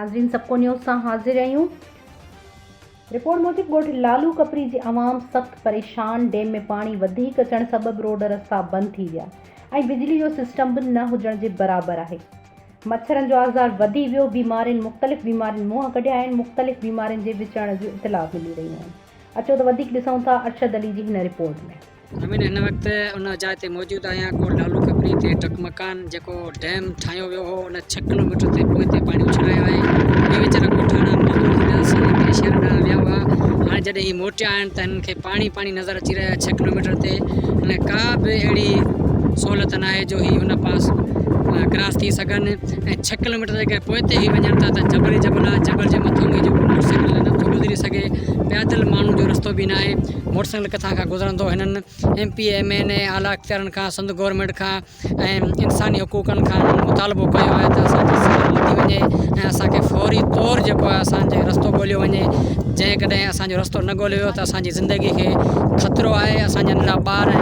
नाज़रीन सबको न्यूज़ सां हाज़िर आहियूं। रिपोर्ट मूजिब ॻोठ लालू कपरी जी आवाम सख़्त परेशान। डैम में पानी वधीक अचण सबबि रोड रस्ता बंद थी विया ऐं बिजली जो सिस्टम बि न हुजण जे बराबरि आहे। मच्छरनि जो आज़ार वधी वियो। मुख़्तलिफ़ बीमारियुनि मुंहं कढिया आहिनि। मुख़्तलिफ़ बीमारियुनि जे विचण जूं इतला मिली रहियूं आहिनि। अचो त वधीक ॾिसूं था अरशद अली जी हिन रिपोर्ट में। अमीन हिन वक़्तु उन जाइ ते मौजूदु आहियां ॻोठ लालू कपरी ते टकमकान जेको डैम ठाहियो वियो हो उन 6 किलोमीटर ते पोइ ते पाणी उछलायो आहे। इहे वीचारा ॻोठाणा मज़दूर शहर ॾांहुं विया हुआ। हाणे जॾहिं इहे मोटिया आहिनि त हिननि खे पाणी नज़र अची रहिया 6 किलोमीटर ते। अने का बि अहिड़ी सहूलियत न आहे जो ही हुन पास क्रॉस थी सघनि ऐं 6 किलोमीटर जे पोइ ते ई वञनि था त जबल ई जबल आहे। जबल जे मथां बि जेको मोटरसाइकिल नथो गुज़री सघे। पैदल माण्हू जो रस्तो बि न आहे। मोटरसाइकिल किथां खां गुज़रंदो। हिननि MP MN आला इख्तियारनि खां सिंध गवर्नमेंट खां ऐं इंसानी हुकूकनि खां मुतालबो कयो आहे त असांजी सवाल लधी वञे ऐं असांखे फौरी तौरु जेको आहे असांजो रस्तो ॻोल्हियो वञे। जंहिं कॾहिं असांजो रस्तो न ॻोल्हियो त असांजी ज़िंदगी खे ख़तरो आहे। असांजा नंढा ॿार ऐं